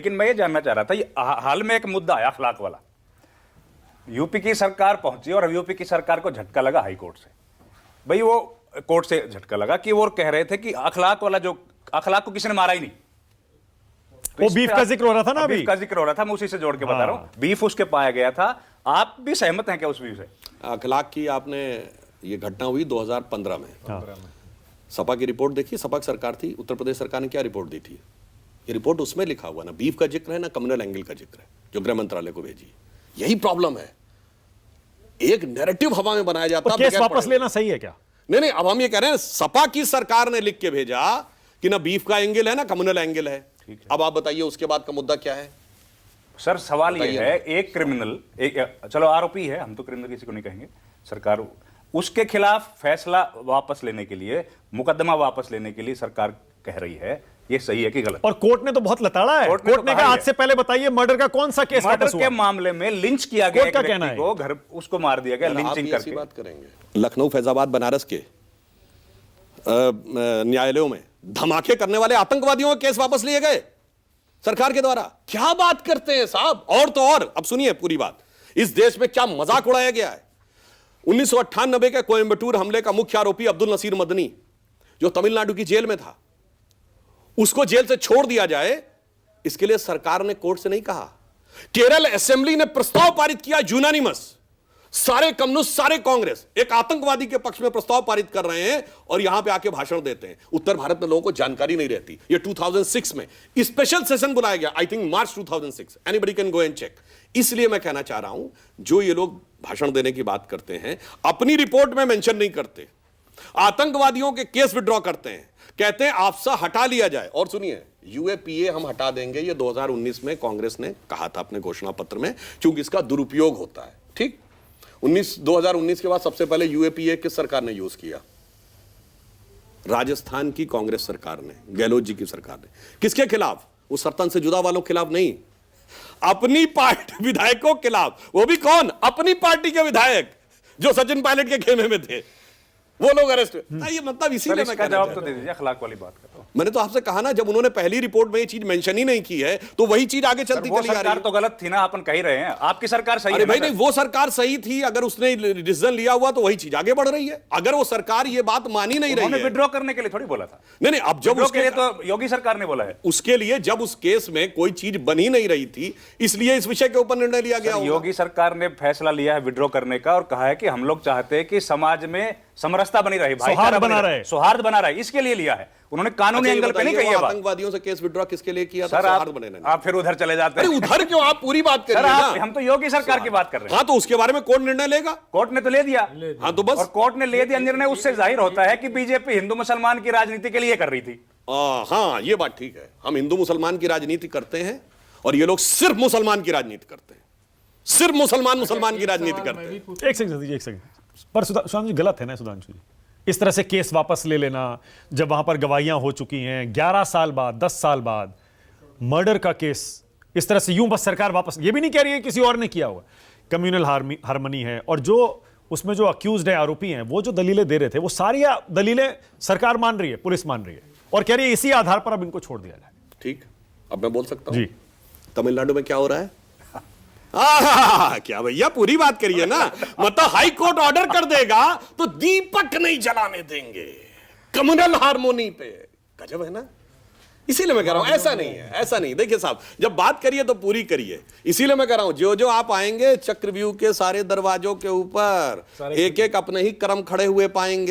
लेकिन मैं ये जानना चाह रहा था, ये हाल में एक मुद्दा आया अखलाक वाला, यूपी की सरकार पहुंची और यूपी की सरकार को झटका लगा हाई कोर्ट से। भाई वो कोर्ट से झटका लगा कि वो कह रहे थे कि अखलाक वाला, जो अखलाक को किसी ने मारा ही नहीं, वो बीफ का जिक्र हो रहा था ना, बीफ का जिक्र हो रहा था, मैं उसी से जोड़ के बता रहा हूं, बीफ उसके पाया गया था। आप भी सहमत हैं क्या उस व्यू से? अखलाक की आपने, ये घटना हुई 2015 में। सपा की रिपोर्ट देखी, सपा की सरकार थी, उत्तर प्रदेश सरकार ने क्या रिपोर्ट दी थी? ये रिपोर्ट उसमें लिखा हुआ ना बीफ का जिक्र है ना कम्युनल एंगल का जिक्र है, जो गृह मंत्रालय को भेजी। यही प्रॉब्लम है, एक नैरेटिव हवा में बनाया जाता है। केस वापस लेना सही है क्या? नहीं, अब हम ये कह रहे हैं सपा की सरकार ने लिख के भेजा कि ना बीफ का एंगल है ना कम्युनल एंगल है। अब आप बताइए उसके बाद का मुद्दा क्या है? सर सवाल ये है, एक क्रिमिनल, चलो आरोपी है, हम तो क्रिमिनल किसी को नहीं कहेंगे, सरकार उसके खिलाफ फैसला वापस लेने के लिए, मुकदमा वापस लेने के लिए सरकार कह रही है, ये सही है कि गलत? और कोर्ट ने तो बहुत लताड़ा है। कोर्ट ने कहा आज से पहले बताइए मर्डर का कौन सा केस वापस हुआ? मर्डर के मामले में लिंच किया गया, कोर्ट का कहना है को घर उसको मार दिया गया लिंचिंग करके। बात करेंगे लखनऊ, फैजाबाद, बनारस के न्यायालयों में धमाके करने वाले आतंकवादियों के केस वापस लिए गए सरकार के द्वारा। क्या बात करते हैं साहब? और तो और, अब सुनिए पूरी बात, इस देश में क्या मजाक उड़ाया गया है। 1998 के कोयंबटूर हमले का मुख्य आरोपी अब्दुल नसीर मदनी, जो तमिलनाडु की जेल में था, उसको जेल से छोड़ दिया जाए, इसके लिए सरकार ने कोर्ट से नहीं कहा। केरल असेंबली ने प्रस्ताव पारित किया, यूनानिमस, सारे कम्युनिस्ट, सारे कांग्रेस एक आतंकवादी के पक्ष में प्रस्ताव पारित कर रहे हैं और यहां पे आके भाषण देते हैं। उत्तर भारत में लोगों को जानकारी नहीं रहती। ये 2006 में स्पेशल सेशन बुलाया गया, I think March 2006, anybody can go and check. इसलिए मैं कहना चाह रहा हूं, जो ये लोग भाषण देने की बात करते हैं, अपनी रिपोर्ट में मेंशन नहीं करते, आतंकवादियों के केस विड्रॉ करते हैं, कहते हैं आपसा हटा लिया जाए। और सुनिए, यूएपीए हम हटा देंगे, ये 2019 में कांग्रेस ने कहा था अपने घोषणा पत्र में, क्योंकि इसका दुरुपयोग होता है। ठीक, 2019 के बाद सबसे पहले यूएपीए किस सरकार ने यूज किया? राजस्थान की कांग्रेस सरकार ने, गहलोत जी की सरकार ने। किसके खिलाफ? वो सर्तन से जुदा वालों के खिलाफ नहीं, अपनी पार्टी विधायकों के खिलाफ। वो भी कौन? अपनी पार्टी के विधायक जो सचिन पायलट के खेमे में थे, वो लोग अरेस्ट हुए। ये मतलब इसीलिए मैं जवाब तो दे दीजिए, अखलाक वाली बात करता हूं। मैंने तो आपसे कहा ना, जब उन्होंने पहली रिपोर्ट में ये चीज मेंशन ही नहीं की है, तो वही चीज आगे चलती चली आ रही है। तो गलत थी ना, अपन कह ही रहे हैं, आपकी सरकार सही है। अरे भाई नहीं, वो सरकार सही थी, अगर उसने डिसीजन लिया हुआ तो वही चीज आगे बढ़ रही है। अगर वो सरकार ये बात मान ही नहीं रही है, विड्रॉ करने के लिए थोड़ी बोला था। नहीं, अब जब उसके लिए तो योगी सरकार ने बोला है, उसके लिए जब उस केस में कोई चीज बन ही नहीं रही थी, इसलिए इस विषय के ऊपर निर्णय लिया गया। योगी सरकार ने फैसला लिया है विड्रॉ करने का और कहा है कि हम लोग चाहते हैं कि समाज में समरसता बनी रहे, सौहार्द बना रहे, इसके लिए लिया है उन्होंने। कानूनी एंगल पे नहीं कही है बात। आतंकवादियों से केस विड्रॉ किसके लिए किया था? सौहार्द बने। आप फिर उधर चले जाते हैं। उधर क्यों? आप पूरी बात कर रहे हैं। हम तो योगी सरकार की बात कर रहे हैं। हाँ, तो उसके बारे में कोर्ट निर्णय लेगा। कोर्ट ने तो ले दिया। हाँ, तो बस, और कोर्ट ने ले दिया निर्णय, उससे जाहिर होता है कि बीजेपी हिंदू मुसलमान की राजनीति के लिए कर रही थी। हाँ, ये बात ठीक है, हम हिंदू मुसलमान की राजनीति करते हैं और ये लोग सिर्फ मुसलमान की राजनीति करते हैं, सिर्फ मुसलमान की राजनीति करते हैं। एक सेकंड, पर सुधांशु जी गलत है ना? सुधांशु जी, इस तरह से केस वापस ले लेना, जब वहां पर गवाहियां हो चुकी हैं, 11 साल बाद, 10 साल बाद मर्डर का केस इस तरह से यूं बस सरकार वापस, ये भी नहीं कह रही है किसी और ने किया हुआ, कम्युनल हार्मनी है, और जो उसमें जो अक्यूज्ड है, आरोपी हैं, वो जो दलीलें दे रहे थे, वो सारी दलीलें सरकार मान रही है, पुलिस मान रही है, और कह रही है इसी आधार पर अब इनको छोड़ दिया जाए। ठीक, अब मैं बोल सकता हूं जी, तमिलनाडु में क्या हो रहा है? क्या भैया, पूरी बात करिए ना। मतलब हाई कोर्ट ऑर्डर कर देगा तो दीपक नहीं जलाने देंगे कम्युनल हार्मोनी पे। गजब है ना? इसीलिए मैं कह रहा हूं, ऐसा नहीं है, ऐसा नहीं। देखिए साहब, जब बात करिए तो पूरी करिए। इसीलिए मैं कह रहा हूं, जो जो आप आएंगे चक्रव्यूह के सारे दरवाजों के ऊपर एक एक अपने ही कर्म खड़े हुए पाएंगे।